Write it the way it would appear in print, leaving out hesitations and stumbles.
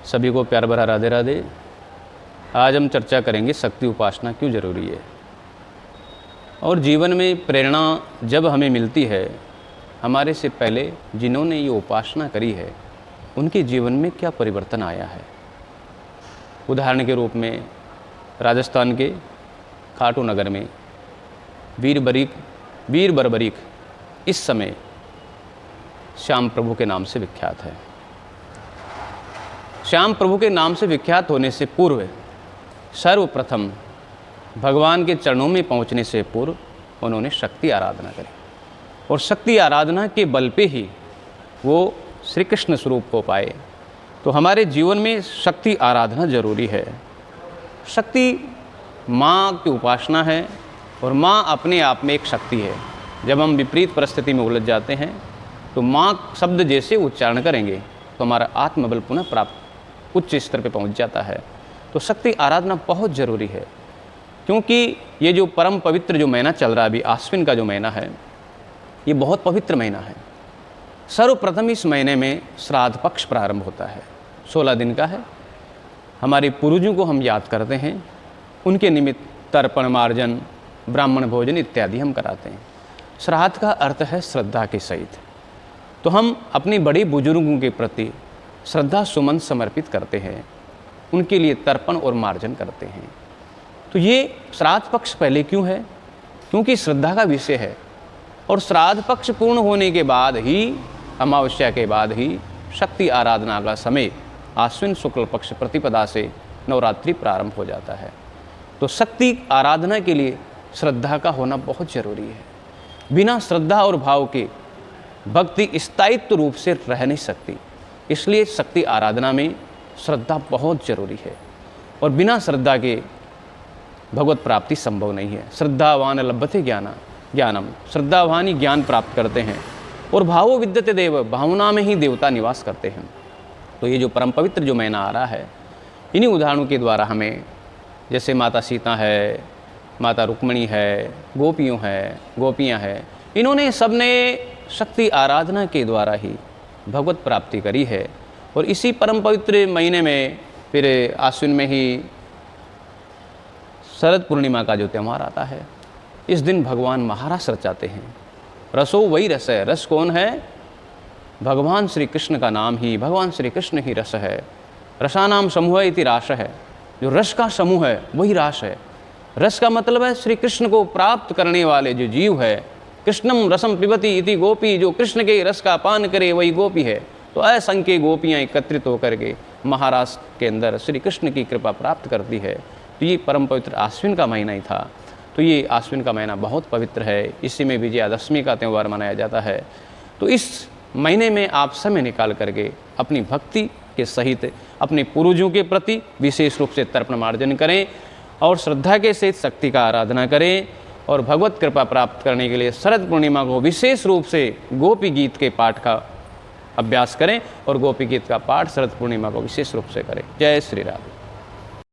सभी को प्यार भरा राधे राधे। आज हम चर्चा करेंगे शक्ति उपासना क्यों ज़रूरी है और जीवन में प्रेरणा जब हमें मिलती है, हमारे से पहले जिन्होंने ये उपासना करी है उनके जीवन में क्या परिवर्तन आया है। उदाहरण के रूप में राजस्थान के खाटू नगर में वीर बर्बरीक इस समय श्याम प्रभु के नाम से विख्यात है। श्याम प्रभु के नाम से विख्यात होने से पूर्व सर्वप्रथम भगवान के चरणों में पहुंचने से पूर्व उन्होंने शक्ति आराधना करी और शक्ति आराधना के बल पे ही वो श्री कृष्ण स्वरूप को पाए। तो हमारे जीवन में शक्ति आराधना जरूरी है। शक्ति माँ की उपासना है और माँ अपने आप में एक शक्ति है। जब हम विपरीत परिस्थिति में उलझ जाते हैं तो माँ शब्द जैसे उच्चारण करेंगे तो हमारा आत्मबल पुनः प्राप्त उच्च स्तर पे पहुंच जाता है। तो शक्ति आराधना बहुत ज़रूरी है, क्योंकि ये जो परम पवित्र जो महीना चल रहा है अभी, आश्विन का जो महीना है, ये बहुत पवित्र महीना है। सर्वप्रथम इस महीने में श्राद्ध पक्ष प्रारंभ होता है, 16 दिन का है। हमारे पूर्वजों को हम याद करते हैं, उनके निमित्त तर्पण, मार्जन, ब्राह्मण भोजन इत्यादि हम कराते हैं। श्राद्ध का अर्थ है श्रद्धा के सहित। तो हम अपने बड़े बुजुर्गों के प्रति श्रद्धा सुमन समर्पित करते हैं, उनके लिए तर्पण और मार्जन करते हैं। तो ये श्राद्ध पक्ष पहले क्यों है? क्योंकि श्रद्धा का विषय है और श्राद्ध पक्ष पूर्ण होने के बाद ही, अमावस्या के बाद ही शक्ति आराधना का समय आश्विन शुक्ल पक्ष प्रतिपदा से नवरात्रि प्रारंभ हो जाता है। तो शक्ति आराधना के लिए श्रद्धा का होना बहुत जरूरी है। बिना श्रद्धा और भाव के भक्ति स्थायित्व रूप से रह नहीं सकती। इसलिए शक्ति आराधना में श्रद्धा बहुत जरूरी है और बिना श्रद्धा के भगवत प्राप्ति संभव नहीं है। श्रद्धावान लभते ज्ञानम, श्रद्धावान ही ज्ञान प्राप्त करते हैं और भावो विद्यते देव, भावना में ही देवता निवास करते हैं। तो ये जो परम पवित्र जो महीना आ रहा है, इन्हीं उदाहरणों के द्वारा हमें, जैसे माता सीता है, माता रुक्मिणी है, गोपियाँ हैं, इन्होंने सबने शक्ति आराधना के द्वारा ही भगवत प्राप्ति करी है। और इसी परम पवित्र महीने में फिर आश्विन में ही शरद पूर्णिमा का जो त्यौहार आता है, इस दिन भगवान महारस रचाते हैं। रसो वही रस है। रस कौन है? भगवान श्री कृष्ण का नाम ही, भगवान श्री कृष्ण ही रस है। रसानाम समूह इति रास है। जो रस का समूह है वही रास है। रस का मतलब है श्री कृष्ण को प्राप्त करने वाले जो जीव है। कृष्णम रसम पिबती इति गोपी, जो कृष्ण के रस का पान करे वही गोपी है। तो असंख्य गोपियाँ एकत्रित होकर के महाराष्ट्र के अंदर श्री कृष्ण की कृपा प्राप्त करती है। तो ये परम पवित्र आश्विन का महीना ही था। तो ये आश्विन का महीना बहुत पवित्र है। इसी में विजयादशमी का त्यौहार मनाया जाता है। तो इस महीने में आप समय निकाल करके अपनी भक्ति के सहित अपने पूर्वजों के प्रति विशेष रूप से तर्पण मार्जन करें और श्रद्धा के सहित शक्ति का आराधना करें और भगवत कृपा प्राप्त करने के लिए शरद पूर्णिमा को विशेष रूप से गोपी गीत के पाठ का अभ्यास करें और गोपी गीत का पाठ शरद पूर्णिमा को विशेष रूप से करें। जय श्री राम।